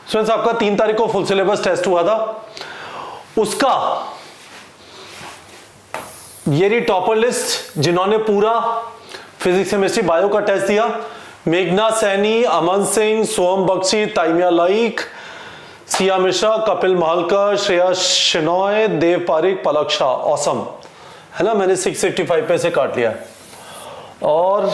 Students आपका 3 तारीख को फुल सिलेबस टेस्ट हुआ था, उसका ये रही टॉपर लिस्ट जिन्होंने पूरा फिजिक्स केमिस्ट्री बायो का टेस्ट दिया। मेघना सैनी, अमन सिंह, सोहम बख्शी, ताइमिया लाइक, सिया मिश्रा, कपिल मालकर, श्रेया शिनॉय, देव पारिक, पलक शाह। ऑसम है ना, मैंने 685 पे से काट लिया। और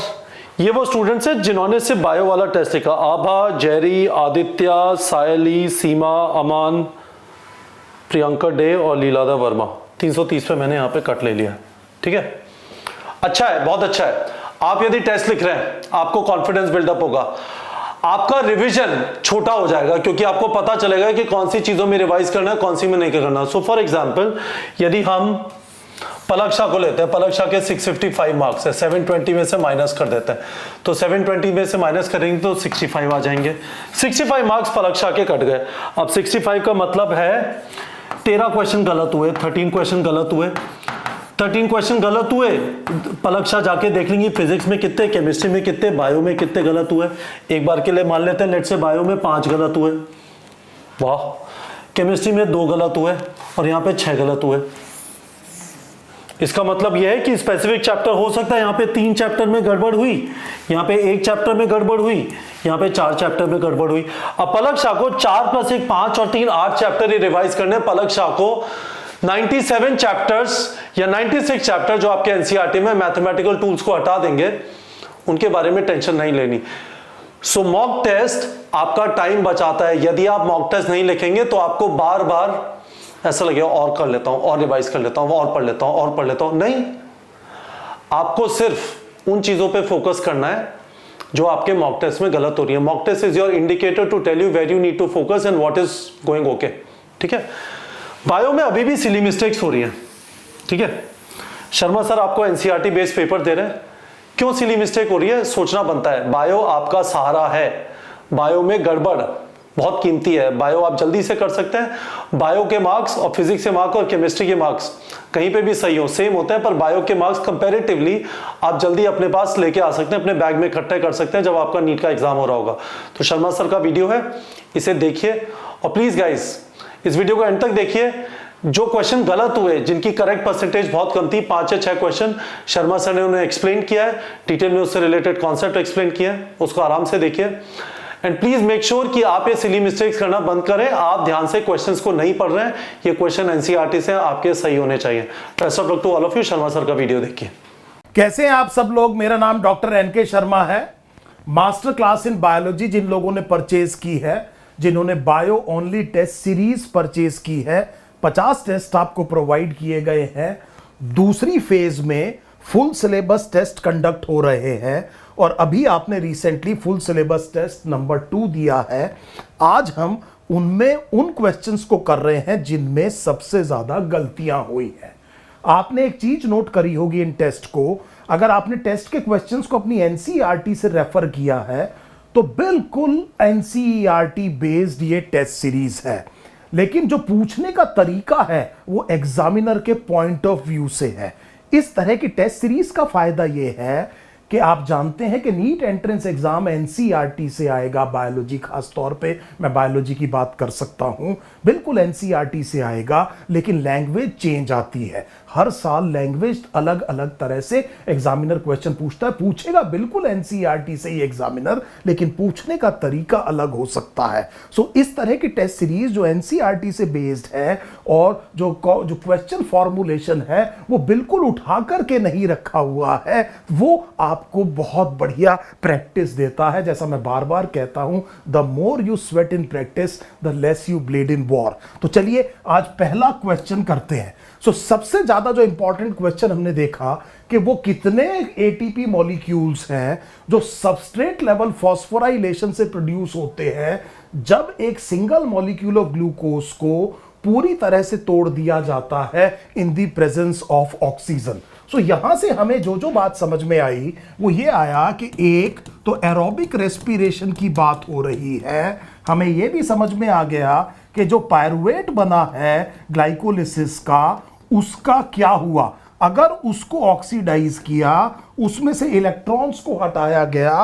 ये वो स्टूडेंट्स हैं जिन्होंने सिर्फ बायो वाला टेस्ट लिखा। आभा, जेरी, आदित्य, सायली, सीमा, अमान, प्रियंका डे और लीलादा वर्मा। 330 पे मैंने यहाँ पे कट ले लिया। ठीक है, अच्छा है, बहुत अच्छा है। आप यदि टेस्ट लिख रहे हैं आपको कॉन्फिडेंस बिल्डअप होगा, आपका रिवीजन छोटा हो जाएगा क्योंकि आपको पता चलेगा कि कौन सी चीजों में रिवाइज करना है, कौन सी में नहीं करना। सो फॉर एग्जाम्पल यदि हम पलक शाह को लेते हैं, पलक शाह के 655 मार्क्स है, 720 में से माइनस कर देते हैं, तो 720 में से माइनस करेंगे तो 65 आ जाएंगे। 65 मार्क्स पलक शाह के कट गए। अब 65 का मतलब है 13 क्वेश्चन गलत हुए, 13 क्वेश्चन गलत हुए, 13 क्वेश्चन गलत हुए। पलक शाह जाके देख लेंगे फिजिक्स में कितने, केमिस्ट्री में कितने, बायो में कितने गलत हुए। एक बार के लिए मान लेते हैं, लेट से बायो में 5 गलत हुए, वाह। केमिस्ट्री में 2 गलत हुए और यहाँ पे 6 गलत हुए। इसका मतलब यह है कि स्पेसिफिक चैप्टर हो सकता है यहाँ पे 3 चैप्टर में गड़बड़ हुई, यहाँ पे 1 चैप्टर में गड़बड़ हुई, यहाँ पे 4 चैप्टर में गड़बड़ हुई। अब पलक शाह को 4 + 1 5 और 3 8 चैप्टर ही रिवाइज करने। पलक शाह को 97 चैप्टर्स या 96 चैप्टर जो आपके एनसीईआरटी में मैथमेटिकल टूल्स को हटा देंगे, उनके बारे में टेंशन नहीं लेनी। सो मॉक टेस्ट आपका टाइम बचाता है। यदि आप मॉक टेस्ट नहीं लिखेंगे तो आपको बार बार ऐसा लगेगा और कर लेता हूं, और रिवाइज कर लेता हूं, और पढ़ लेता हूं, और पढ़ लेता हूं। नहीं, आपको सिर्फ उन चीजों पे फोकस करना है जो आपके मॉक टेस्ट में गलत हो रही है। Mock test is your indicator to tell you where you need to focus and what is going okay. ठीक है, बायो में अभी भी सिली मिस्टेक्स हो रही हैं। ठीक है, शर्मा सर आपको एनसीईआरटी बेस्ड पेपर दे रहे हैं, क्यों सिली मिस्टेक हो रही है, सोचना बनता है। बायो आपका सहारा है, बायो में गड़बड़ बहुत कीमती है। बायो आप जल्दी से कर सकते हैं। बायो के मार्क्स और फिजिक्स के मार्क्स और केमिस्ट्री के मार्क्स कहीं पे भी सही हो, सेम होते हैं, पर बायो के मार्क्स कंपैरेटिवली आप जल्दी अपने पास लेके आ सकते हैं, अपने बैग में इकट्ठे कर सकते हैं जब आपका नीट का एग्जाम हो रहा होगा। तो शर्मा सर का वीडियो है, इसे देखिए। और प्लीज गाइस इस वीडियो को एंड तक देखिए। जो क्वेश्चन गलत हुए, जिनकी करेक्ट परसेंटेज बहुत कम थी, 5 या 6 क्वेश्चन शर्मा सर ने उन्हें एक्सप्लेन किया है, डिटेल में उससे रिलेटेड कॉन्सेप्ट एक्सप्लेन किया है, उसको आराम से देखिए। एंड प्लीज मेक श्योर कि आप ये सिली मिस्टेक्स करना बंद करें। आप ध्यान से क्वेश्चंस को नहीं पढ़ रहे हैं, ये क्वेश्चन एनसीईआरटी से आपके सही होने चाहिए। Best of luck to all of you. Sharma sir का वीडियो देखिए। कैसे हैं आप सब लोग? मेरा नाम डॉक्टर एनके शर्मा है। मास्टर क्लास इन बायोलॉजी जिन लोगों ने परचेज की है, जिन्होंने bio only test series purchase की है, 50 टेस्ट आपको प्रोवाइड किए गए हैं। दूसरी फेज में फुल सिलेबस टेस्ट कंडक्ट हो रहे हैं और अभी आपने recently full syllabus test number 2 दिया है। आज हम उनमें उन क्वेश्चंस को कर रहे हैं जिनमें सबसे ज्यादा गलतियां हुई हैं। आपने एक चीज नोट करी होगी इन टेस्ट को, अगर आपने टेस्ट के क्वेश्चंस को अपनी एनसीईआरटी से रेफर किया है तो बिल्कुल एनसीईआरटी बेस्ड ये टेस्ट सीरीज है, लेकिन जो पूछने का तरीका है वो एग्जामिनर के पॉइंट ऑफ व्यू से है। इस तरह की टेस्ट सीरीज का फायदा ये है कि आप जानते हैं कि नीट एंट्रेंस एग्जाम एनसीईआरटी से आएगा। बायोलॉजी खास तौर पे मैं बायोलॉजी की बात कर सकता हूं, बिल्कुल एनसीईआरटी से आएगा, लेकिन लैंग्वेज चेंज आती है। हर साल लैंग्वेज अलग अलग तरह से एग्जामिनर क्वेश्चन पूछता है। पूछेगा बिल्कुल एनसीईआरटी से ही एग्जामिनर, लेकिन पूछने का तरीका अलग हो सकता है। सो इस तरह की टेस्ट सीरीज जो एनसीईआरटी से बेस्ड है और जो क्वेश्चन फॉर्मुलेशन है वो बिल्कुल उठा करके नहीं रखा हुआ है, वो आपको बहुत बढ़िया प्रैक्टिस देता है। जैसा मैं बार बार कहता हूं, the more you sweat in practice the less you bleed in war. तो चलिए आज पहला क्वेश्चन करते हैं। सबसे ज्यादा जो इंपॉर्टेंट क्वेश्चन हमने देखा कि वो कितने एटीपी मॉलिक्यूल्स हैं जो सबस्ट्रेट लेवल फॉस्फोराइलेशन से प्रोड्यूस होते हैं जब एक सिंगल मॉलिक्यूल ऑफ ग्लूकोज को पूरी तरह से तोड़ दिया जाता है in the presence of oxygen. यहां से हमें जो बात समझ में आई वो ये आया कि एक तो एरोबिक रेस्पिरेशन की बात हो रही है। हमें यह भी समझ में आ गया कि जो पायरुवेट बना है ग्लाइकोलिसिस का, उसका क्या हुआ। अगर उसको ऑक्सीडाइज किया, उसमें से इलेक्ट्रॉन्स को हटाया गया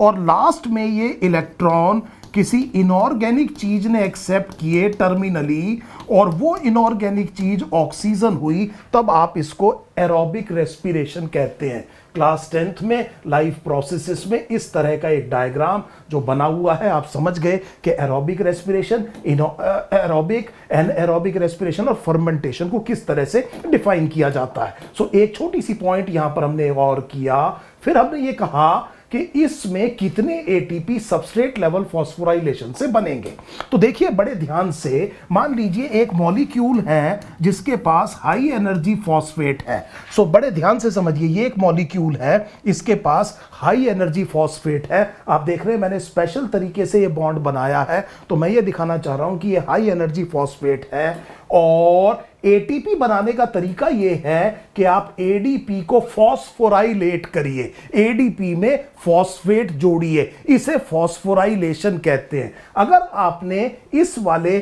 और लास्ट में ये इलेक्ट्रॉन किसी इनऑर्गेनिक चीज ने एक्सेप्ट किए टर्मिनली और वो इनऑर्गेनिक चीज ऑक्सीजन हुई, तब आप इसको एरोबिक रेस्पिरेशन कहते हैं। क्लास 10th में लाइफ प्रोसेसेस में इस तरह का एक डायग्राम जो बना हुआ है, आप समझ गए कि एरोबिक रेस्पिरेशन, एरोबिक एनाएरोबिक रेस्पिरेशन और फर्मेंटेशन को किस तरह से डिफाइन किया जाता है। सो एक छोटी सी पॉइंट यहां पर हमने और किया, फिर हमने ये कहा कि इसमें कितने एटीपी सबस्ट्रेट लेवल फॉस्फोराइलेशन से बनेंगे। तो देखिए बड़े ध्यान से, मान लीजिए एक मॉलिक्यूल है जिसके पास हाई एनर्जी फॉस्फेट है। सो बड़े ध्यान से समझिए, ये एक मॉलिक्यूल है, इसके पास हाई एनर्जी फॉस्फेट है। आप देख रहे हैं मैंने स्पेशल तरीके से ये बॉन्ड बनाया है, तो मैं ये दिखाना चाह रहा हूं कि ये हाई एनर्जी फॉस्फेट है। और एटीपी बनाने का तरीका यह है कि आप एडीपी को फॉस्फोराइलेट करिए, एडीपी में फॉस्फेट जोड़िए, इसे फॉस्फोराइलेशन कहते हैं। अगर आपने इस वाले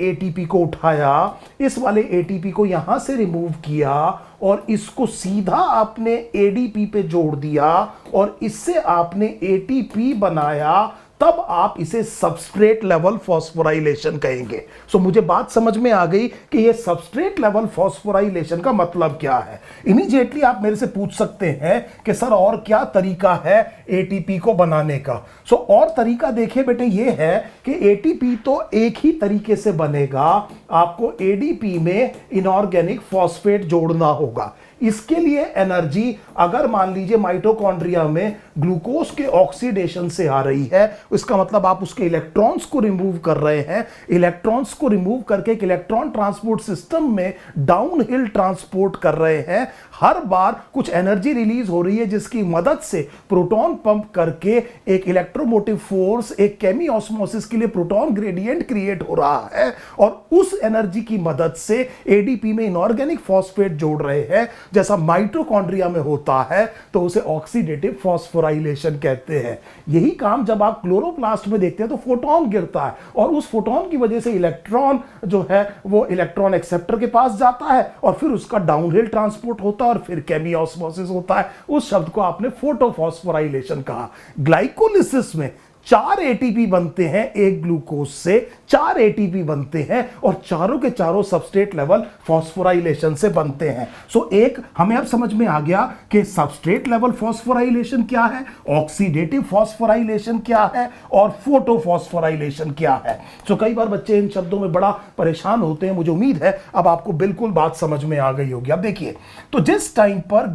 एटीपी को उठाया, इस वाले एटीपी को यहां से रिमूव किया और इसको सीधा आपने एडीपी पे जोड़ दिया और इससे आपने एटीपी बनाया, तब आप इसे सबस्ट्रेट लेवल फॉस्फोराइलेशन कहेंगे। सो मुझे बात समझ में आ गई कि ये सबस्ट्रेट लेवल फॉस्फोराइलेशन का मतलब क्या है। इमीडिएटली आप मेरे से पूछ सकते हैं कि सर और क्या तरीका है एटीपी को बनाने का। सो और तरीका देखिए बेटे, ये है कि एटीपी तो एक ही तरीके से बनेगा, आपको एडीपी में इनऑर्गेनिक फॉस्फेट जोड़ना होगा। इसके लिए एनर्जी, अगर मान लीजिए माइटोकॉन्ड्रिया में ग्लूकोज के ऑक्सीडेशन से आ रही है, इसका मतलब आप उसके इलेक्ट्रॉन्स को रिमूव कर रहे हैं। इलेक्ट्रॉन्स को रिमूव करके एक इलेक्ट्रॉन ट्रांसपोर्ट सिस्टम में डाउन हिल ट्रांसपोर्ट कर रहे हैं। हर बार कुछ एनर्जी रिलीज हो रही है जिसकी मदद से प्रोटॉन पंप करके एक इलेक्ट्रोमोटिव फोर्स, एक केमी ऑस्मोसिस के लिए प्रोटॉन ग्रेडियंट क्रिएट हो रहा है और उस एनर्जी की मदद से एडीपी में इनऑर्गेनिक फॉस्फेट जोड़ रहे हैं, जैसा माइटोकॉन्ड्रिया में होता है, तो उसे ऑक्सीडेटिव फॉस्फोराइलेशन कहते हैं। यही काम जब आप क्लोरोप्लास्ट में देखते हैं तो फोटोन गिरता है और उस फोटोन की वजह से इलेक्ट्रॉन जो है वो इलेक्ट्रॉन एक्सेप्टर के पास जाता है और फिर उसका डाउनहिल ट्रांसपोर्ट होता है और फिर केमी ऑस्मोसिस होता है। उस शब्द को आपने फोटोफॉस्फोराइलेशन कहा। ग्लाइकोलिसिस में 4 एटीपी बनते हैं, एक ग्लूकोज से 4 एटीपी बनते हैं और चारों के चारों सबस्ट्रेट लेवल फॉस्फोराइलेशन से बनते हैं। सो एक हमें अब समझ में आ गया कि सबस्ट्रेट लेवल फॉस्फोराइलेशन क्या है, ऑक्सीडेटिव फॉस्फोराइलेशन क्या है और फोटोफॉस्फोराइलेशन क्या है। सो कई बार बच्चे इन शब्दों में बड़ा परेशान होते हैं। मुझे उम्मीद है अब आपको बिल्कुल बात समझ में आ गई होगी। अब देखिए, तो जिस टाइम पर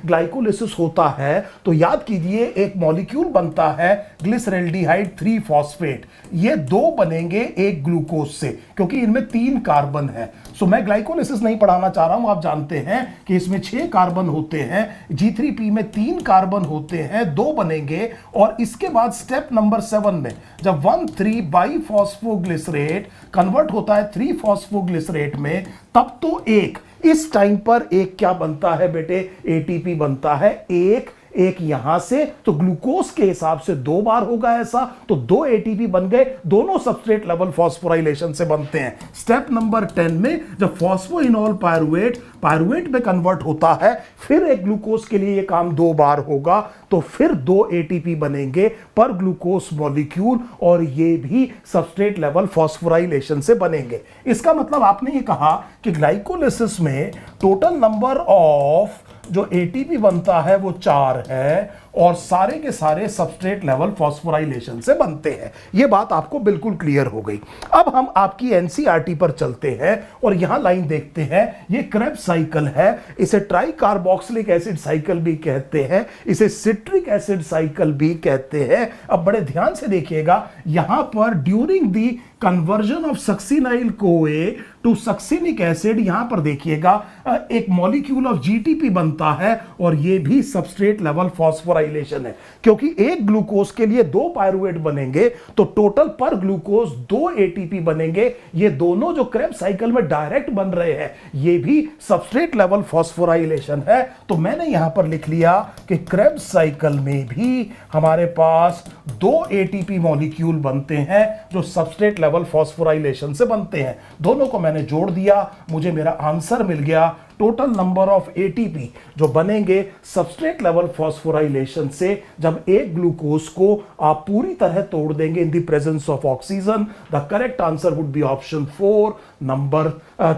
ग्लाइकोलिसिस होता है तो याद कीजिए एक मॉलिक्यूल बनता है ग्लिसरल्डिहाइड 3 फॉस्फेट। ये 2 बनेंगे एक ग्लूकोज से, क्योंकि इनमें 3 कार्बन है। सो मैं ग्लाइकोलिसिस नहीं पढ़ाना चाह रहा हूं, आप जानते हैं कि इसमें 6 कार्बन होते हैं, G3P में 3 कार्बन होते हैं, 2 बनेंगे और इसके बाद स्टेप नंबर 7 में जब 1,3 बाइफॉस्फोग्लिसरेट कन्वर्ट होता है 3 फॉस्फोग्लिसरेट में, तब तो इस टाइम पर एक क्या बनता है बेटे, एटीपी बनता है। एक यहां से, तो ग्लूकोज के हिसाब से 2 बार होगा ऐसा, तो 2 एटीपी बन गए, दोनों सबस्ट्रेट लेवल फॉस्फोराइलेशन से बनते हैं। स्टेप नंबर 10 में जब फॉस्फोइनॉल पायरुवेट में कन्वर्ट होता है, फिर एक ग्लूकोज के लिए यह काम 2 बार होगा, तो फिर 2 एटीपी बनेंगे पर ग्लूकोज मॉलिक्यूल और ये भी सबस्ट्रेट लेवल फॉस्फोराइलेशन से बनेंगे। इसका मतलब आपने ये कहा कि ग्लाइकोलिसिस में टोटल नंबर ऑफ जो एटीपी बनता है वो 4 है और सारे के सारे सबस्ट्रेट लेवल फॉस्फोराइलेशन से बनते हैं। यह बात आपको बिल्कुल क्लियर हो गई। अब हम आपकी एनसीईआरटी पर चलते हैं और यहां लाइन देखते हैं। यह क्रेब्स साइकिल है, इसे ट्राई कार्बोक्सिलिक एसिड साइकिल भी कहते हैं, इसे सिट्रिक एसिड साइकिल भी कहते हैं। अब बड़े ध्यान से देखिएगा, यहां पर during the conversion of succinyl कोए टू सक्सिनिक एसिड, यहां पर देखिएगा एक मॉलिक्यूल ऑफ जीटीपी बनता है और यह भी सबस्ट्रेट लेवल फॉस्फोराइलेशन है, क्योंकि एक ग्लूकोज के लिए 2 पायरुवेट बनेंगे तो टोटल पर ग्लूकोज 2 एटीपी बनेंगे। ये दोनों जो क्रेब्स साइकिल में डायरेक्ट बन रहे हैं, ये भी सबस्ट्रेट लेवल फॉस्फोराइलेशन है। तो मैंने यहां पर लिख लिया कि क्रेब्स साइकिल में भी हमारे पास 2 एटीपी मॉलिक्यूल बनते हैं जो सबस्ट्रेट लेवल फॉस्फोराइलेशन से बनते हैं। दोनों को मैंने जोड़ दिया, मुझे मेरा आंसर मिल गया टोटल नंबर ऑफ एटीपी जो बनेंगे सबस्ट्रेट लेवल फॉस्फोराइलेशन से जब एक ग्लूकोज को आप पूरी तरह तोड़ देंगे in the presence of oxygen, the correct answer would B option 4, number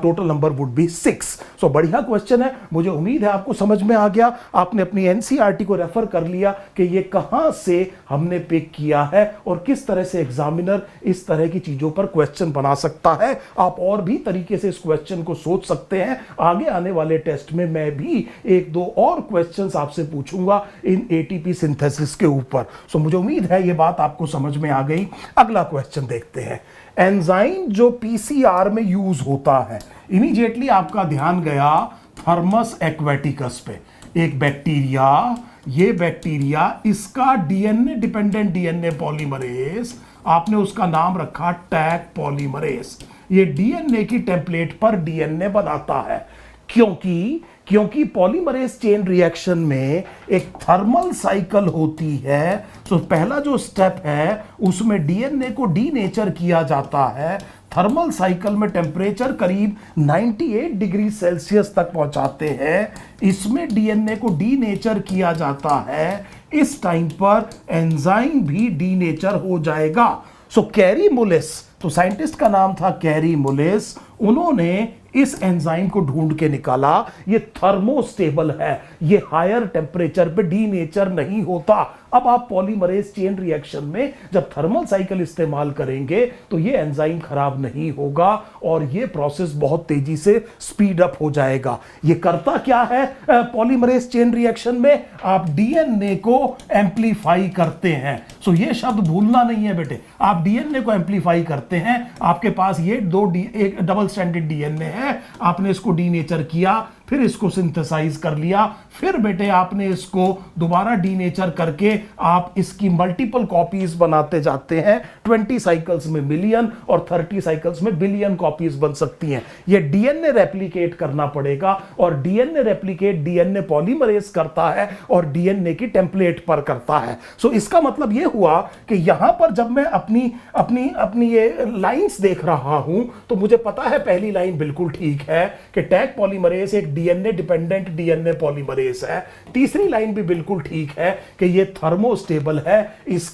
total number would be 6। सो बढ़िया क्वेश्चन है, मुझे उम्मीद है आपको समझ में आ गया। आपने अपनी एनसीईआरटी को रेफर कर लिया कि ये कहां से हमने पिक किया है और किस तरह से एग्जामिनर इस तरह की चीजों पर क्वेश्चन बना सकता है। आप और भी तरीके से इस क्वेश्चन को सोच सकते हैं। आगे आने वाले टेस्ट में मैं भी एक दो और क्वेश्चंस आपसे पूछूंगा इन एटीपी सिंथेसिस के ऊपर। सो मुझे उम्मीद है ये बात आपको समझ में आ गई। अगला क्वेश्चन देखते हैं। एंजाइम जो पीसीआर में यूज होता है, इमीडिएटली आपका ध्यान गया थर्मस एक्वेटिकस पे। एक बैक्टीरिया, ये बैक्टीरिया, इसका डीएनए डिपेंडेंट डीएनए पॉलीमरेज, आपने उसका नाम रखा टैग पॉलीमरेज। ये डीएनए की टेम्पलेट पर डीएनए बनाता है। क्योंकि पॉलीमरेज चेन रिएक्शन में एक थर्मल साइकिल होती है। तो पहला जो स्टेप है उसमें डीएनए को डीनेचर किया जाता है। थर्मल साइकिल में टेम्परेचर करीब 98 डिग्री सेल्सियस तक पहुंचाते हैं। इसमें डीएनए को डीनेचर किया जाता है। इस टाइम पर एंजाइम भी डीनेचर हो जाएगा। सो कैरी मुलिस, तो साइंटिस्ट का नाम था कैरी मुलिस, उन्होंने इस एंजाइम को ढूंढ के निकाला। ये थर्मोस्टेबल है, ये हायर टेम्परेचर पे डीनेचर नहीं होता। अब आप पॉलीमरेज चेन रिएक्शन में जब थर्मल साइकिल इस्तेमाल करेंगे तो ये एंजाइम खराब नहीं होगा और ये प्रोसेस बहुत तेजी से स्पीड अप हो जाएगा। ये करता क्या है पॉलीमरेज चेन रिएक्शन में? आप डीएनए को एम्पलीफाई करते हैं। सो ये शब्द भूलना नहीं है बेटे, आप डीएनए को एम्पलीफाई करते हैं। आपके पास ये एक डबल स्ट्रैंडेड डीएनए है, आपने इसको डीनेचर किया, फिर इसको सिंथेसाइज कर लिया, फिर बेटे आपने इसको दोबारा डीनेचर करके आप इसकी मल्टीपल कॉपीज बनाते जाते हैं। 20 साइकिल्स में मिलियन और 30 साइकिल्स में बिलियन कॉपीज बन सकती हैं। ये डीएनए रेप्लिकेट करना पड़ेगा और डीएनए रेप्लिकेट डीएनए पॉलीमरेज करता है और डीएनए की टेम्पलेट पर करता है। सो इसका मतलब ये हुआ कि यहां पर जब मैं अपनी अपनी अपनी ये लाइंस देख रहा हूं तो मुझे पता है पहली लाइन बिल्कुल ठीक है कि टैग पॉलीमरेज एक डीएनए डिपेंडेंट डीएनए पॉलीमरेज है। तीसरी लाइन भी बिल्कुल ठीक है कि ये थर्मोस्टेबल है,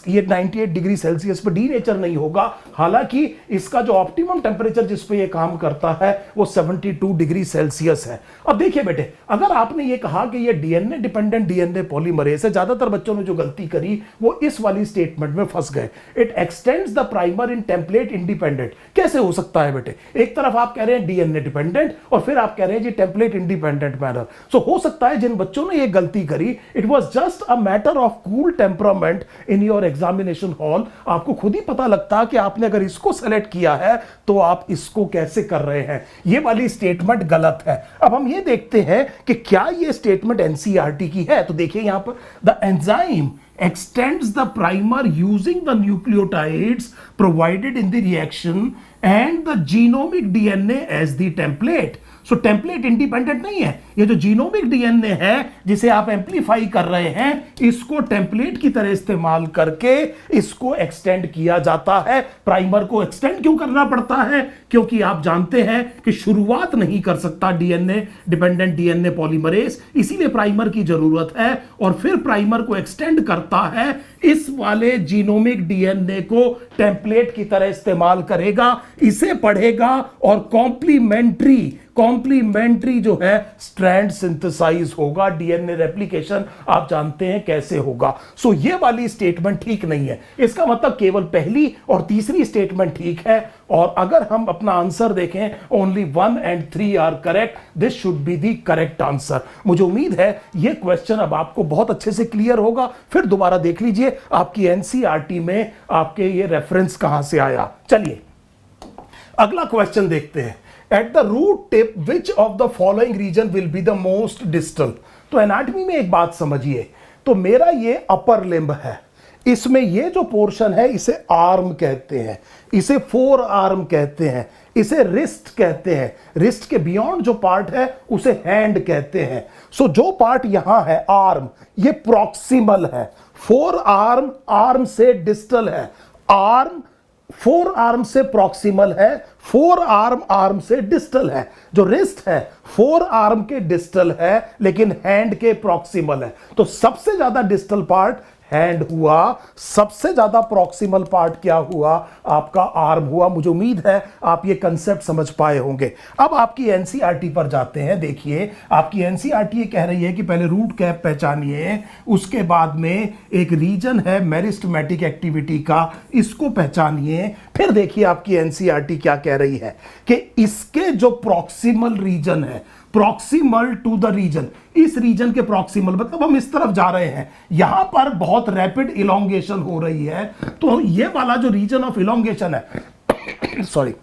ये 98 डिग्री सेल्सियस पे डीनेचर नहीं होगा। हालांकि इसका जो ऑप्टिमम टेम्परेचर जिस पे ये काम करता है वो 72 डिग्री सेल्सियस है। अब देखिए बेटे, अगर आपने ये कहा कि ये डीएनए डिपेंडेंट डीएनए पॉलीमरेज है, ज्यादातर बच्चों ने जो गलती करी वो इस वाली स्टेटमेंट में फंस गए। It extends the primer in template independent. कैसे हो सकता है बेटे? एक तरफ आप कह रहे हैं डीएनए डिपेंडेंट और फिर आप कह रहे हैं जी टेम्पलेट इंडिपेंडेंट मैनर। सो हो सकता है जिन बच्चों ने ये गलती करी, it was just a matter of cool temperament in your examination hall. आपको खुद ही पता लगता कि आपने अगर इसको सेलेक्ट किया है तो आप इसको कैसे कर रहे हैं। ये वाली स्टेटमेंट गलत है। अब हम ये देखते हैं कि क्या ये स्टेटमेंट एनसीईआरटी की है। तो देखिए यहां पर the enzyme extends the primer using the nucleotides provided in the reaction and the genomic DNA as the template. So template independent नहीं है। ये जो जीनोमिक डीएनए है जिसे आप एम्पलीफाई कर रहे हैं, इसको टेम्पलेट की तरह इस्तेमाल करके इसको एक्सटेंड किया जाता है। प्राइमर को एक्सटेंड क्यों करना पड़ता है? क्योंकि आप जानते हैं कि शुरुआत नहीं कर सकता डीएनए डिपेंडेंट डीएनए पॉलीमरेज, इसीलिए प्राइमर की जरूरत है और फिर प्राइमर को एक्सटेंड करता है। इस वाले जीनोमिक डीएनए को टेम्पलेट की तरह इस्तेमाल करेगा, इसे पढ़ेगा और कॉम्प्लीमेंट्री जो है स्ट्रैंड सिंथेसाइज होगा। डीएनए रेप्लिकेशन आप जानते हैं कैसे होगा। सो ये वाली स्टेटमेंट ठीक नहीं है। इसका मतलब केवल पहली और तीसरी स्टेटमेंट ठीक है और अगर हम अपना आंसर देखें only 1 and 3 are correct. This should be the correct answer. मुझे उम्मीद है ये क्वेश्चन अब आपको बहुत अच्छे से क्लियर होगा। फिर दोबारा देख लीजिए आपकी एनसीईआरटी में आपके ये रेफरेंस कहां से आया। चलिए अगला क्वेश्चन देखते हैं। At the root tip which of the following region will be the most distal. तो एनाटॉमी में एक बात समझिए, तो मेरा ये अपर लिम्ब है, इसमें ये जो पोर्शन है इसे आर्म कहते हैं, इसे फोर आर्म कहते हैं, इसे रिस्ट कहते हैं। रिस्ट के बियॉन्ड जो पार्ट है उसे हैंड कहते हैं। सो जो पार्ट यहां है आर्म, ये प्रॉक्सिमल है। फोर आर्म आर्म से डिस्टल है, आर्म फोर आर्म से प्रॉक्सिमल है, फोर आर्म से डिस्टल है, जो रिस्ट है फोर आर्म के डिस्टल है लेकिन हैंड के प्रॉक्सिमल है। तो सबसे ज्यादा डिस्टल पार्ट हैंड हुआ, सबसे ज्यादा प्रॉक्सिमल पार्ट क्या हुआ, आपका आर्म हुआ। मुझे उम्मीद है आप ये कंसेप्ट समझ पाए होंगे। अब आपकी एनसीईआरटी पर जाते हैं। देखिए आपकी एनसीईआरटी ये कह रही है कि पहले रूट कैप पहचानिए, उसके बाद में एक रीजन है मेरिस्टेमेटिक एक्टिविटी का, इसको पहचानिए। फिर देखिए आपकी एनसीईआरटी क्या कह रही है कि इसके जो प्रॉक्सिमल रीजन है, प्रॉक्सिमल टू द रीजन, इस रीजन के प्रॉक्सिमल मतलब हम इस तरफ जा रहे हैं, यहां पर बहुत रैपिड इलोंगेशन हो रही है। तो ये वाला जो रीजन ऑफ इलोंगेशन है सॉरी,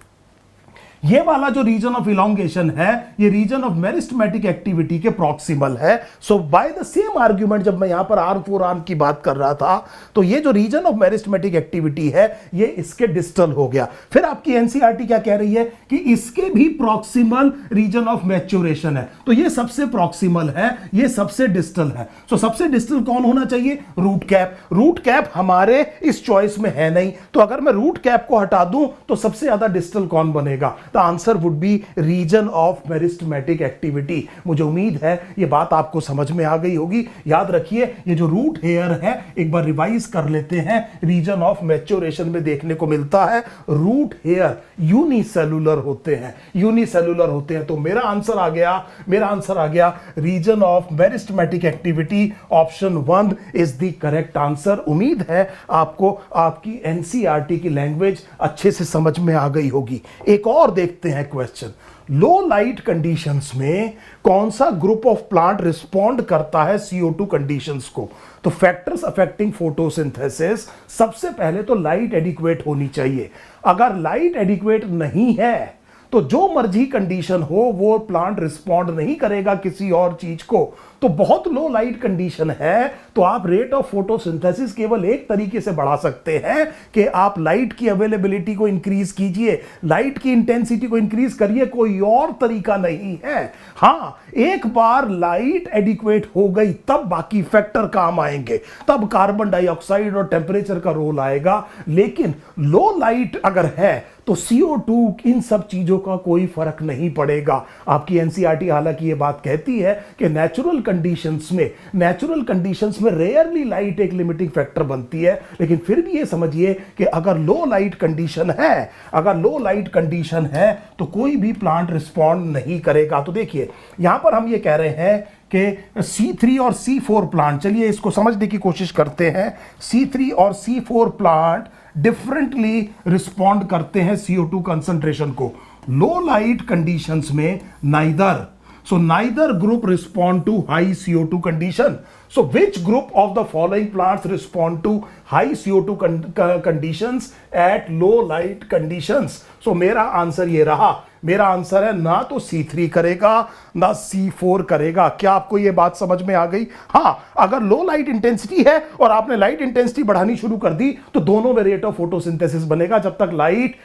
ये वाला जो रीजन ऑफ इलोंगेशन है, ये रीजन ऑफ मेरिस्टेमेटिक एक्टिविटी के प्रॉक्सिमल है। सो बाय द सेम आर्ग्यूमेंट, जब मैं यहां पर आर्म फोर आर्म की बात कर रहा था, तो ये जो रीजन ऑफ मेरिस्टेमेटिक एक्टिविटी है ये इसके डिस्टल हो गया। फिर आपकी एनसीईआरटी क्या कह रही है कि इसके भी प्रॉक्सिमल रीजन ऑफ मैच्योरेशन है। तो ये सबसे प्रॉक्सिमल है, ये सबसे डिस्टल है। सो सबसे डिस्टल कौन होना चाहिए? Root cap. रूट कैप हमारे इस चॉइस में है नहीं, तो अगर मैं रूट कैप को हटा दूं तो सबसे ज्यादा डिस्टल कौन बनेगा? The answer would be region of meristematic activity. मुझे उम्मीद है ये बात आपको समझ में आ गई होगी। याद रखिए ये जो रूट हेयर है, एक बार रिवाइज कर लेते हैं, रीजन ऑफ मैच्योरेशन में देखने को मिलता है। रूट हेयर यूनिसेलुलर होते हैं, यूनिसेलुलर होते हैं। तो मेरा आंसर आ गया region of meristematic activity, option 1 is the correct answer. उम्मीद है आपको आपकी एनसीईआरटी की लैंग्वेज अच्छे से समझ में आ गई होगी। एक और देखते हैं क्वेश्चन, लो लाइट कंडीशंस में कौन सा ग्रुप ऑफ प्लांट रिस्पॉन्ड करता है CO2 कंडीशंस को? तो फैक्टर्स अफेक्टिंग फोटोसिंथेसिस, सबसे पहले तो लाइट एडिक्वेट होनी चाहिए। अगर लाइट एडिक्वेट नहीं है तो जो मर्जी कंडीशन हो वो प्लांट रिस्पॉन्ड नहीं करेगा किसी और चीज को। तो बहुत लो लाइट कंडीशन है तो आप रेट ऑफ फोटोसिंथेसिस केवल एक तरीके से बढ़ा सकते हैं कि आप लाइट की अवेलेबिलिटी को इंक्रीज कीजिए, लाइट की इंटेंसिटी को इंक्रीज करिए, कोई और तरीका नहीं है। हां, एक बार लाइट एडिक्वेट हो गई तब बाकी फैक्टर काम आएंगे, तब कार्बन डाइऑक्साइड और टेम्परेचर का रोल आएगा। लेकिन लो लाइट अगर है तो CO2 इन सब चीजों का कोई फर्क नहीं पड़ेगा। आपकी एनसीईआरटी हालांकि ये बात कहती है कि नेचुरल कंडीशंस में रेयरली लाइट एक लिमिटिंग फैक्टर बनती है, लेकिन फिर भी ये समझिए कि अगर लो लाइट कंडीशन है तो कोई भी प्लांट रिस्पॉन्ड नहीं करेगा। तो देखिए यहां पर हम ये कह रहे हैं कि C3 और C4 प्लांट, चलिए इसको समझने की कोशिश करते हैं। C3 और C4 प्लांट डिफरेंटली रिस्पॉन्ड करते हैं CO2 कंसंट्रेशन को। लो लाइट कंडीशंस में neither group respond to high CO2 condition. So which group of the following plants respond to high CO2 conditions at low light conditions? So मेरा answer ये रहा, मेरा answer है ना तो C3 करेगा ना C4 करेगा। क्या आपको ये बात समझ में आ गई? हाँ, अगर लो लाइट इंटेंसिटी है और आपने लाइट इंटेंसिटी बढ़ानी शुरू कर दी तो दोनों में रेट ऑफ फोटोसिंथेसिस बनेगा जब तक लाइट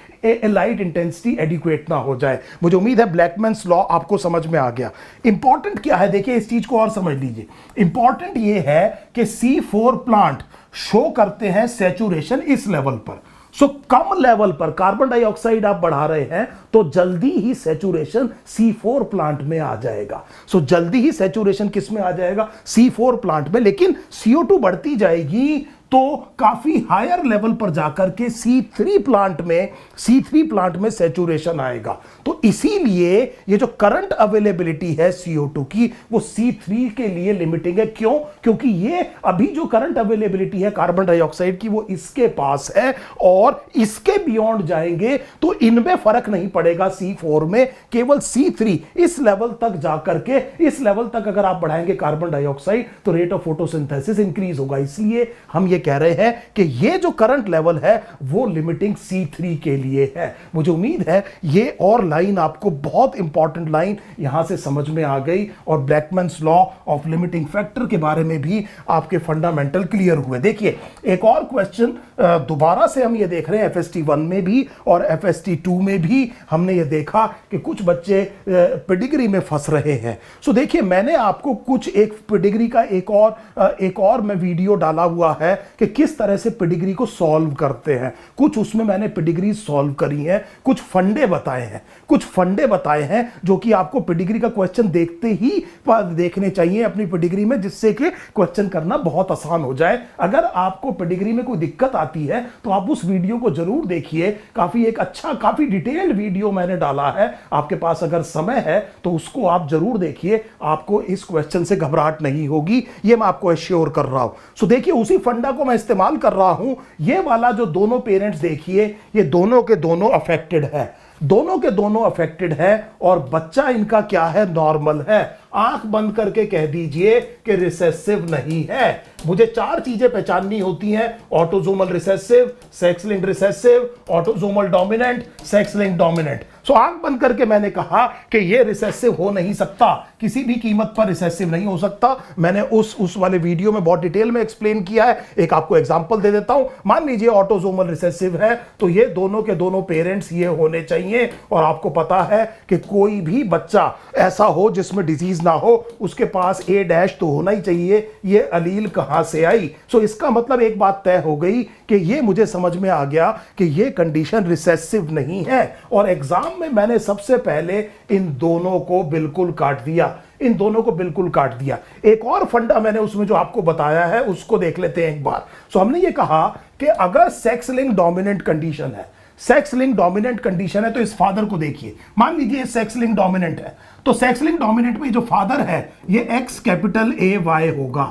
इंटेंसिटी एडिक्वेट ना हो जाए। मुझे उम्मीद है ब्लैकमैन्स लॉ आपको समझ में आ गया। इंपॉर्टेंट क्या है, देखिए इस चीज को और समझ लीजिए। इंपॉर्टेंट ये है कि C4 प्लांट शो करते हैं सैचुरेशन इस लेवल पर। सो कम लेवल पर कार्बन डाइऑक्साइड आप बढ़ा रहे हैं तो जल्दी ही सैचुरेशन C4 प्लांट में आ जाएगा। सो जल्दी ही सैचुरेशन किस में आ जाएगा? C4 प्लांट में। लेकिन CO2 बढ़ती जाएगी तो काफी हायर लेवल पर जाकर के C3 प्लांट में सैचुरेशन आएगा। तो इसीलिए ये जो करंट अवेलेबिलिटी है CO2 की वो C3 के लिए लिमिटिंग है। क्यों? क्योंकि ये अभी जो करंट अवेलेबिलिटी है कार्बन डाइऑक्साइड की वो इसके पास है और इसके बियॉन्ड जाएंगे तो इनमें फर्क नहीं पड़ेगा C4 में, केवल C3 इस लेवल तक जाकर के, इस लेवल तक अगर आप बढ़ाएंगे कार्बन डाइऑक्साइड तो रेट ऑफ फोटोसिंथेसिस इंक्रीज होगा। इसलिए हम ये कह रहे हैं कि ये जो करंट लेवल है वो लिमिटिंग C3 के लिए है। मुझे उम्मीद है ये और लाइन आपको, बहुत इंपॉर्टेंट लाइन यहां से समझ में आ गई और ब्लैकमैन्स लॉ ऑफ लिमिटिंग फैक्टर के बारे में भी आपके फंडामेंटल क्लियर हुए। देखिए एक और क्वेश्चन दोबारा से हम ये देख रहे हैं, FST 1 में भी और FST 2 में भी हमने ये देखा कि कुछ बच्चे पेडिग्री में फंस रहे हैं। सो देखिए मैंने आपको कुछ एक पेडिग्री का एक और मैं वीडियो डाला हुआ है कि किस तरह से पेडिग्री को सॉल्व करते हैं। कुछ उसमें मैंने पेडिग्री सॉल्व करी है, कुछ फंडे बताए हैं जो कि आपको पेडिग्री का क्वेश्चन देखते ही देखने चाहिए अपनी पेडिग्री में, जिससे कि क्वेश्चन करना बहुत आसान हो जाए। अगर आपको पेडिग्री में कोई दिक्कत आती है तो आप उस वीडियो को जरूर देखिए, काफी डिटेल्ड वीडियो मैंने डाला है। आपके पास अगर समय है तो उसको आप जरूर देखिए, आपको इस क्वेश्चन से घबराहट नहीं होगी, ये मैं आपको एश्योर कर रहा हूं। सो देखिए, उसी फंडा को मैं इस्तेमाल कर रहा हूं। ये वाला जो दोनों पेरेंट्स देखिए, ये दोनों के दोनों अफेक्टेड है और बच्चा इनका क्या है, नॉर्मल है। आंख बंद करके कह दीजिए कि रिसेसिव नहीं है। मुझे 4 चीजें पहचाननी होती हैं: autosomal recessive, sex linked recessive, autosomal dominant, sex linked dominant. So आंख बंद करके मैंने कहा कि ये रिसेसिव हो नहीं सकता, किसी भी कीमत पर रिसेसिव नहीं हो सकता। मैंने उस वाले वीडियो में बहुत डिटेल में एक्सप्लेन किया है। एक आपको एग्जांपल दे देता हूं। मान लीजिए ऑटोसोमल रिसेसिव है, तो ये दोनों के दोनों पेरेंट्स ये होने चाहिए। और आपको पता है कि कोई भी बच्चा ऐसा हो जिसमें डिजीज ना हो, उसके पास A- तो होना ही चाहिए। ये अलील कहां से आई? सो इसका मतलब एक बात तय हो गई कि ये मुझे समझ में आ गया कि ये कंडीशन रिसेसिव नहीं है। और एग्जाम में मैंने सबसे पहले इन दोनों को बिल्कुल काट दिया। एक और फंडा मैंने उसमें जो आपको बताया है उसको देख लेते हैं एक बार। सो हमने ये कहा कि अगर सेक्स लिंक्ड डोमिनेंट कंडीशन है तो इस फादर को देखिए। मान लीजिए सेक्स लिंक्ड डोमिनेंट है, तो सेक्स लिंक्ड डोमिनेंट में जो फादर है ये XAY होगा,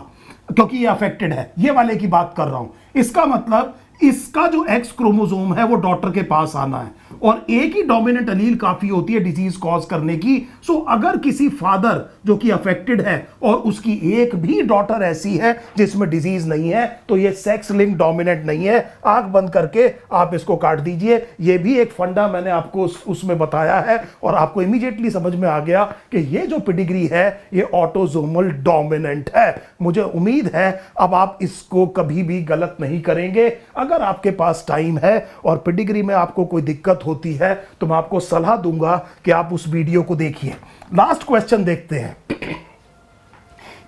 क्योंकि ये अफेक्टेड है। ये वाले की बात कर रहा हूं। इसका मतलब इसका जो X क्रोमोसोम है वो डॉटर के पास आना है, और एक ही डोमिनेंट अलील काफी होती है डिजीज कॉज करने की। सो अगर किसी फादर जो कि अफेक्टेड है और उसकी एक भी डॉटर ऐसी है जिसमें डिजीज नहीं है, तो ये सेक्स लिंक डोमिनेंट नहीं है। आंख बंद करके आप इसको काट दीजिए। ये भी एक फंडा मैंने आपको उसमें बताया है और आपको इमीडिएटली समझ में आ गया कि ये जो पेडिग्री है ये ऑटोसोमल डोमिनेंट है। मुझे उम्मीद है अब आप इसको कभी भी गलत नहीं करेंगे। अगर आपके पास टाइम है और पेडिग्री में आपको कोई दिक्कत होती है तो मैं आपको सलाह दूंगा कि आप उस वीडियो को देखिए। लास्ट क्वेश्चन देखते हैं।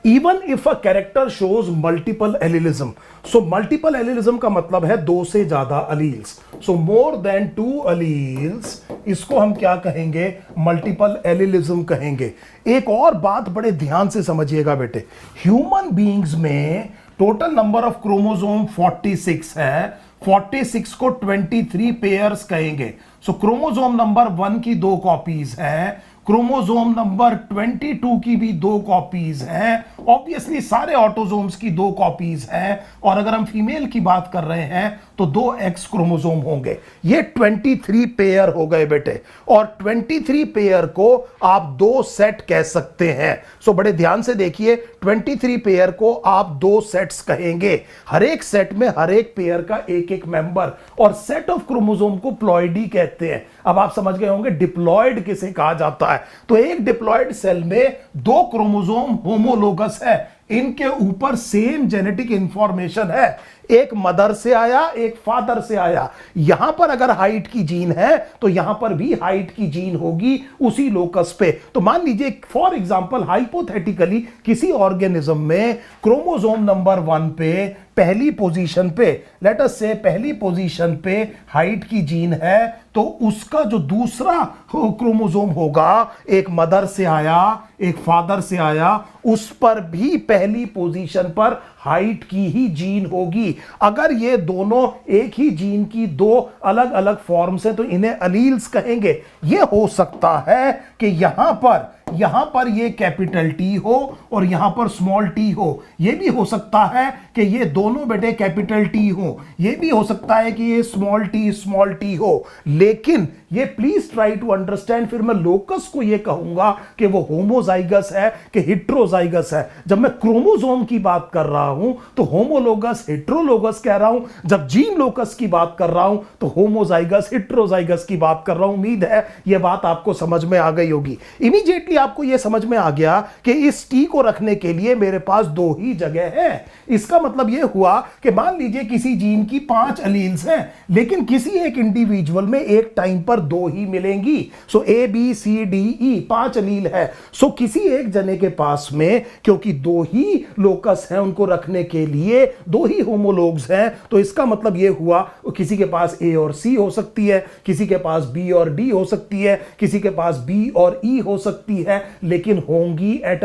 Even if a character shows multiple allelism. So multiple allelism का मतलब है 2 से ज्यादा अलील्स। सो मोर देन 2 अलील्स, इसको हम क्या कहेंगे, मल्टीपल एलिलिज्म कहेंगे। एक और बात बड़े ध्यान से समझिएगा बेटे, ह्यूमन बीइंग्स में टोटल नंबर ऑफ क्रोमोसोम 46 है। 46 को 23 पेयर्स कहेंगे। सो क्रोमोसोम नंबर 1 की 2 कॉपीज हैं, क्रोमोसोम नंबर 22 की भी 2 कॉपीज हैं, ऑब्वियसली सारे ऑटोसोम्स की 2 कॉपीज हैं। और अगर हम फीमेल की बात कर रहे हैं तो 2 X क्रोमोसोम होंगे। ये 23 पेयर हो गए बेटे, और 23 पेयर को आप 2 सेट कह सकते हैं। सो बड़े ध्यान से देखिए, 23 पेयर को आप 2 सेट्स कहेंगे। हर एक सेट में हर एक पेयर का एक एक मेंबर, और सेट ऑफ क्रोमोसोम को प्लॉइडी कहते हैं। अब आप समझ गए होंगे डिप्लॉयड किसे कहा जाता है। तो एक डिप्लॉयड सेल में 2 क्रोमोसोम होमोलोगस है, इनके ऊपर सेम जेनेटिक इंफॉर्मेशन है। एक मदर से आया, एक फादर से आया। यहां पर अगर हाइट की जीन है तो यहां पर भी हाइट की जीन होगी उसी लोकस पे। तो मान लीजिए फॉर एग्जांपल हाइपोथेटिकली किसी ऑर्गेनिज्म में क्रोमोसोम नंबर 1 पे पहली पोजीशन पे, लेट अस से पहली पोजीशन पे हाइट की जीन है, तो उसका जो दूसरा क्रोमोसोम होगा, एक मदर से आया, एक फादर से आया, उस पर भी पहली पोजीशन पर हाइट की ही जीन होगी। अगर ये दोनों एक ही जीन की 2 अलग अलग फॉर्म्स हैं तो इन्हें अलील्स कहेंगे। ये हो सकता है कि यहां पर ये कैपिटल टी हो और यहां पर स्मॉल टी हो। ये भी हो सकता है कि ये दोनों बेटे कैपिटल टी हो। ये भी हो सकता है कि ये स्मॉल टी हो। लेकिन ये प्लीज ट्राई टू अंडरस्टैंड, फिर मैं लोकस को ये कहूंगा कि वो होमोजाइगस है कि हेट्रोजाइगस है। जब मैं क्रोमोसोम की बात कर रहा हूं तो होमोलोगस हेट्रोलोगस कह रहा हूं, जब जीन लोकस की बात कर रहा हूं तो होमोजाइगस हेट्रोजाइगस की बात कर रहा हूं। उम्मीद है यह बात आपको समझ में आ गई होगी। इमीडिएटली आपको यह समझ में आ गया कि इस टी को रखने के लिए मेरे पास दो ही जगह है। इसका मतलब यह हुआ कि मान लीजिए किसी जीन की 5 अलील्स हैं, लेकिन किसी एक इंडिविजुअल में एक टाइम पर दो ही मिलेंगी। सो A B C D E 5 अलील है। सो किसी एक जने के पास में क्योंकि दो ही लोकस हैं, उनको रखने के लिए दो ही होमोलोग्स हैं, तो इसका मतलब यह हुआ किसी के पास ए और सी हो सकती है, किसी के पास बी और डी हो सकती है, किसी के पास बी और ई हो सकती है, लेकिन होंगी एट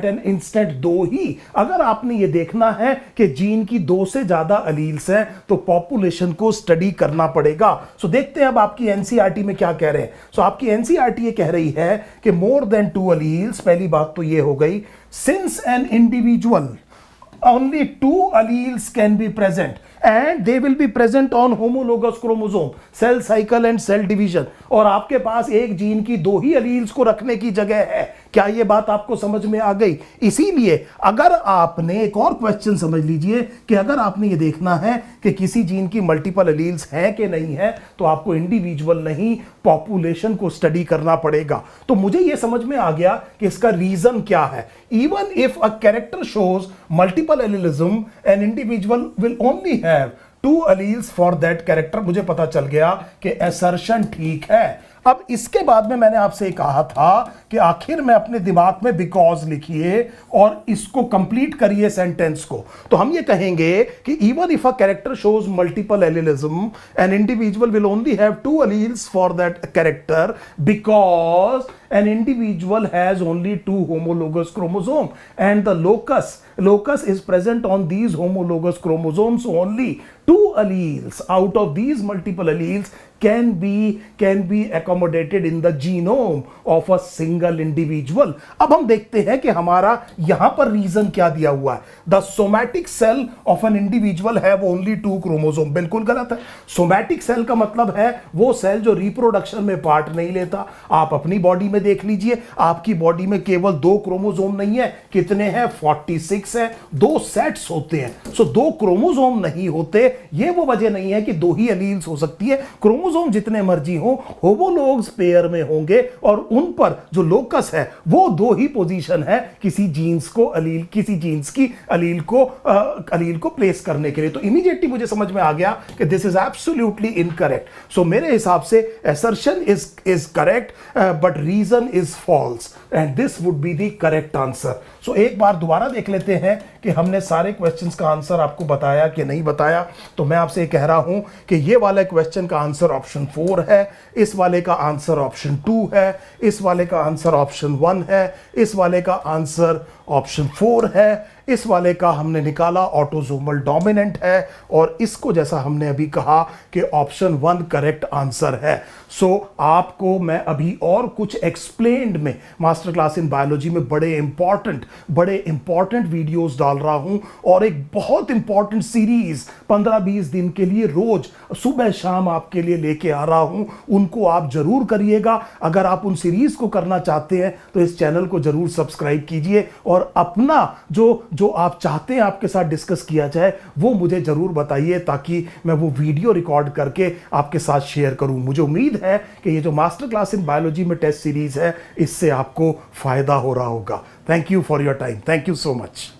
एन इंस्टेंट दो ही। अगर आपने ये देखना है कि जीन की 2 से ज्यादा अलील्स हैं तो पॉपुलेशन को स्टडी करना पड़ेगा। सो देखते हैं अब आपकी एनसीईआरटी में क्या कह रहे हैं। सो आपकी एनसीईआरटी ये कह रही है कि मोर देन 2 अलील्स, पहली बात तो ये हो गई, since an individual only 2 alleles can be present and they will be present on homologous chromosome, cell cycle and cell division, और आपके पास एक जीन की 2 ही अलील्स को रखने की जगह है। क्या यह बात आपको समझ में आ गई? इसीलिए अगर आपने एक और क्वेश्चन समझ लीजिए कि अगर आपने ये देखना है कि किसी जीन की मल्टीपल अलील्स हैं कि नहीं है, तो आपको इंडिविजुअल नहीं पॉपुलेशन को स्टडी करना पड़ेगा। तो मुझे यह समझ में आ गया कि इसका रीजन क्या है। Even if a character shows multiple allelism, an individual will only have 2 alleles for that character. मुझे पता चल गया कि असर्शन ठीक है। अब इसके बाद में मैंने आपसे कहा था कि आखिर में अपने दिमाग में बिकॉज लिखिए और इसको कंप्लीट करिए सेंटेंस को। तो हम ये कहेंगे कि even if a character shows multiple allelism, an individual will only have 2 alleles for that character because an individual has only 2 homologous chromosomes and the locus is present on these homologous chromosomes, so only 2 alleles out of these multiple alleles can be accommodated in the genome of a single individual। अब हम देखते हैं कि हमारा यहां पर reason क्या दिया हुआ है। The somatic cell of an individual have only 2 chromosome। बिल्कुल गलत है। सोमैटिक सेल का मतलब है वो सेल जो रिप्रोडक्शन में पार्ट नहीं लेता। आप अपनी बॉडी में देख लीजिए, आपकी बॉडी में केवल 2 क्रोमोसोम नहीं है, कितने हैं? 46 है। 2 सेट्स होते हैं। सो 2 क्रोमोसोम नहीं होते, ये वो वजह नहीं है कि 2 ही अलील्स हो सकती है। क्रोमोसोम जितने मर्जी हो होमोलोग्स पेयर में होंगे और उन पर जो लोकस है वो 2 ही पोजीशन है किसी जीन्स को अलील, किसी जीन्स की अलील को प्लेस करने के लिए। तो इमीडिएटली मुझे समझ में आ गया कि this is absolutely incorrect. So मेरे हिसाब से assertion is correct but reason is false and this would be the correct answer. So एक बार दोबारा देख लेते हैं कि हमने सारे क्वेश्चंस का आंसर आपको बताया कि नहीं बताया। तो मैं आपसे कह रहा हूं कि ये वाले क्वेश्चन का आंसर ऑप्शन 4 है, इस वाले का आंसर ऑप्शन 2 है, इस वाले का आंसर ऑप्शन 1 है, इस वाले का आंसर ऑप्शन 4 है, इस वाले का हमने निकाला ऑटोसोमल डोमिनेंट है, और इसको जैसा हमने अभी कहा कि ऑप्शन 1 करेक्ट आंसर है। सो आपको मैं अभी और कुछ एक्सप्लेन्ड में मास्टर क्लास इन बायोलॉजी में बड़े इंपॉर्टेंट वीडियोस डाल रहा हूं और एक बहुत इंपॉर्टेंट सीरीज 15-20 दिन के लिए रोज सुबह शाम आपके लिए लेके आ रहा हूं। उनको आप जरूर करिएगा। अगर आप उन सीरीज को करना चाहते हैं तो इस चैनल को जरूर सब्सक्राइब कीजिए और अपना जो आप चाहते हैं आपके साथ डिस्कस किया जाए वो मुझे जरूर बताइए, ताकि मैं वो वीडियो रिकॉर्ड करके आपके साथ शेयर करूं। मुझे उम्मीद है कि ये जो मास्टर क्लास इन बायोलॉजी में टेस्ट सीरीज है इससे आपको फायदा हो रहा होगा। Thank you for your time. Thank you so much.